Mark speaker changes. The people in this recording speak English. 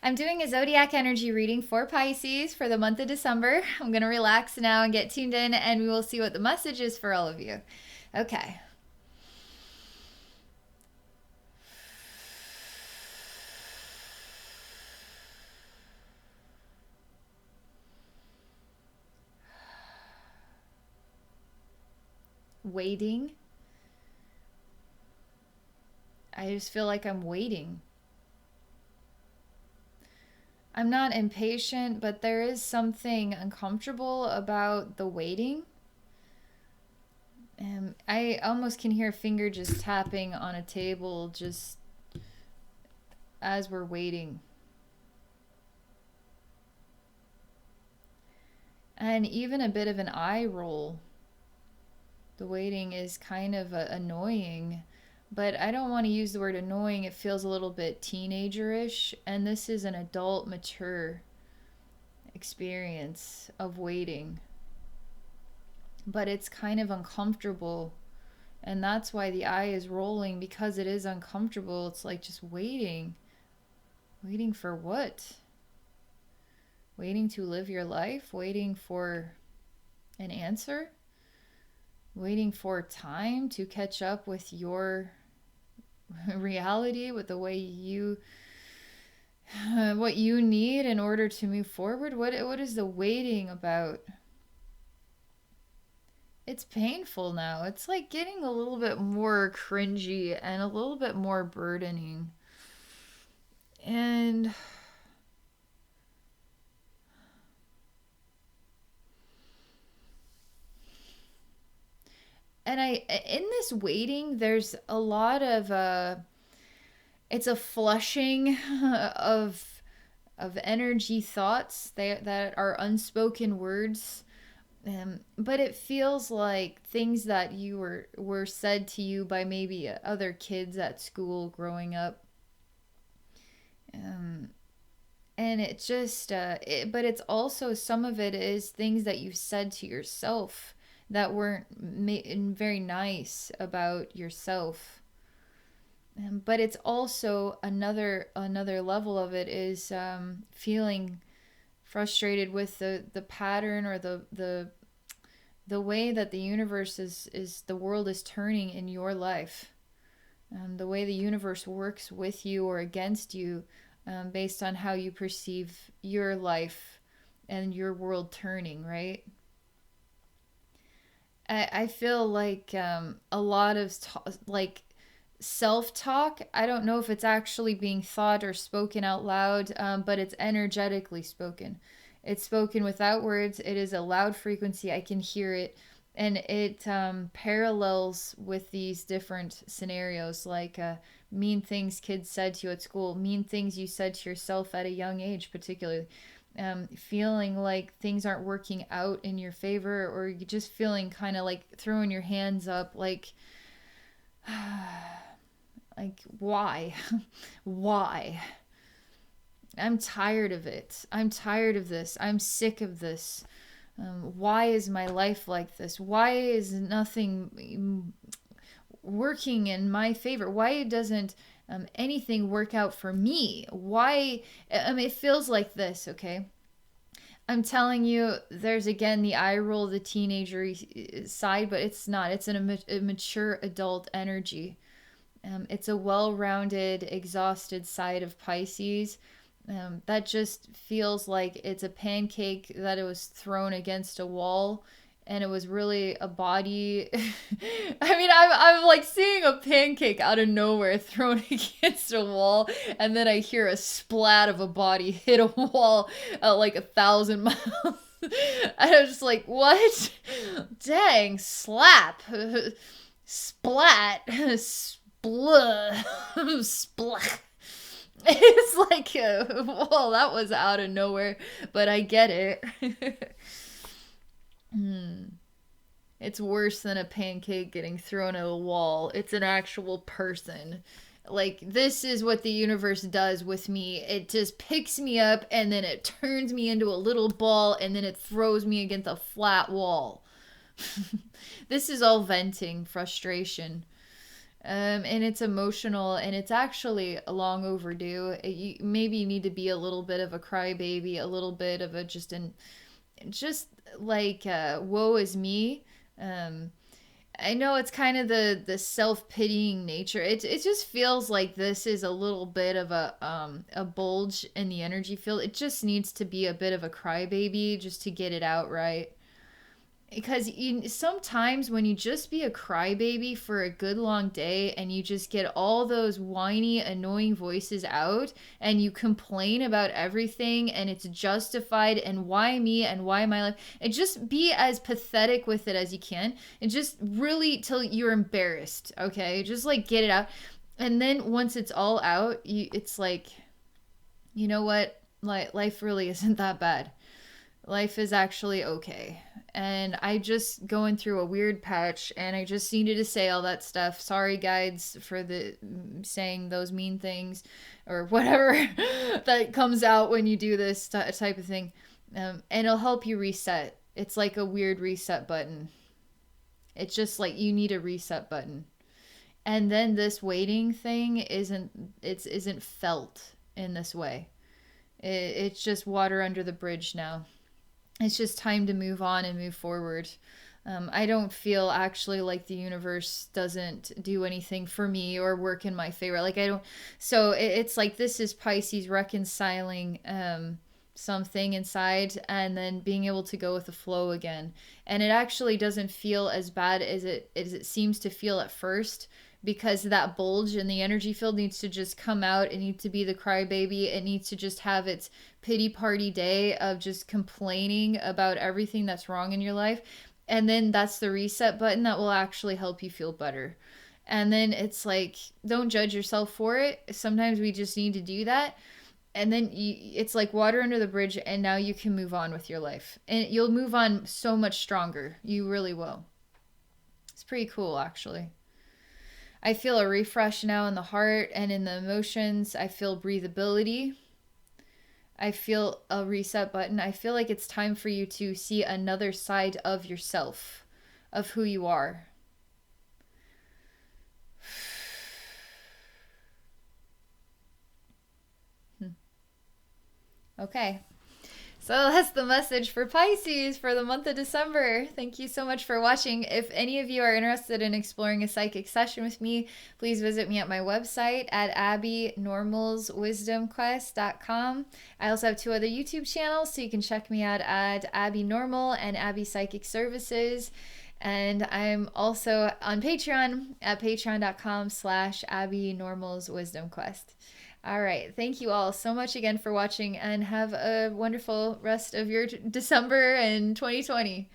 Speaker 1: I'm doing a zodiac energy reading for Pisces for the month of December. I'm going to relax now and get tuned in, and we will see what the message is for all of you. Okay. Waiting. I just feel like I'm waiting. I'm not impatient, but there is something uncomfortable about the waiting. I almost can hear a finger just tapping on a table just as we're waiting. And even a bit of an eye roll. The waiting is kind of annoying, but I don't want to use the word annoying. It feels a little bit teenager-ish, and this is an adult, mature experience of waiting. But it's kind of uncomfortable, and that's why the eye is rolling, because it is uncomfortable. It's like just waiting. Waiting for what? Waiting to live your life? Waiting for an answer? Waiting for time to catch up with your reality, with the way you what you need in order to move forward. What is the waiting about? It's painful now. It's like getting a little bit more cringy and a little bit more burdening. And I in this waiting, there's a lot of it's a flushing of energy thoughts that are unspoken words. But it feels like things that you were said to you by maybe other kids at school growing up. Um, and it just but it's also, some of it is things that you said to yourself that weren't very nice about yourself. But it's also another level of it is feeling frustrated with the pattern, or the way that the universe is the world is turning in your life. The way the universe works with you or against you, based on how you perceive your life and your world turning, right? I feel like a lot of like self-talk. I don't know if it's actually being thought or spoken out loud, but it's energetically spoken. It's spoken without words. It is a loud frequency. I can hear it. And it parallels with these different scenarios, like mean things kids said to you at school, mean things you said to yourself at a young age, particularly. Feeling like things aren't working out in your favor, or you just feeling kind of like throwing your hands up, like why? Why? I'm tired of it. I'm tired of this. I'm sick of this. Why is my life like this? Why is nothing working in my favor? Why doesn't anything work out for me? Why? It feels like this, okay? I'm telling you, there's again the eye roll, the teenager side, but it's not. It's a mature adult energy. It's a well rounded, exhausted side of Pisces. That just feels like it's a pancake that it was thrown against a wall, and it was really a body. I mean, I'm like seeing a pancake out of nowhere thrown against a wall, and then I hear a splat of a body hit a wall at like 1,000 miles. And I was just like, what? Dang, slap. Splat. Spluh. Splat. It's like, well, that was out of nowhere, but I get it. It's worse than a pancake getting thrown at a wall. It's an actual person. Like, this is what the universe does with me. It just picks me up, and then it turns me into a little ball, and then it throws me against a flat wall. This is all venting frustration. And it's emotional, and it's actually long overdue. Maybe you need to be a little bit of a crybaby, a little bit of a just like woe is me. Um, I know it's kind of the self pitying nature. It just feels like this is a little bit of a bulge in the energy field. It just needs to be a bit of a crybaby just to get it out right. Because sometimes when you just be a crybaby for a good long day and you just get all those whiny, annoying voices out and you complain about everything and it's justified and why me and why my life, and just be as pathetic with it as you can and just really till you're embarrassed, okay? Just like get it out. And then once it's all out, it's like, you know what? Like life really isn't that bad. Life is actually okay. And I just going through a weird patch and I just needed to say all that stuff. Sorry guides for the saying those mean things or whatever that comes out when you do this type of thing. And it'll help you reset. It's like a weird reset button. It's just like you need a reset button. And then this waiting thing isn't felt in this way. It's just water under the bridge now. It's just time to move on and move forward. I don't feel actually like the universe doesn't do anything for me or work in my favor. Like I don't. So it's like this is Pisces reconciling something inside and then being able to go with the flow again. And it actually doesn't feel as bad as it seems to feel at first, because that bulge in the energy field needs to just come out. It needs to be the crybaby. It needs to just have its pity party day of just complaining about everything that's wrong in your life. And then that's the reset button that will actually help you feel better. And then it's like, don't judge yourself for it. Sometimes we just need to do that. And then it's like water under the bridge, and now you can move on with your life. And you'll move on so much stronger. You really will. It's pretty cool, actually. I feel a refresh now in the heart and in the emotions. I feel breathability. I feel a reset button. I feel like it's time for you to see another side of yourself, of who you are. Okay. So that's the message for Pisces for the month of December. Thank you so much for watching. If any of you are interested in exploring a psychic session with me, please visit me at my website at abbeynormalswisdomquest.com. I also have 2 other YouTube channels, so you can check me out at Abbey Normal and Abbey Psychic Services. And I'm also on Patreon at patreon.com/abbeynormalswisdomquest. All right. Thank you all so much again for watching, and have a wonderful rest of your December and 2020.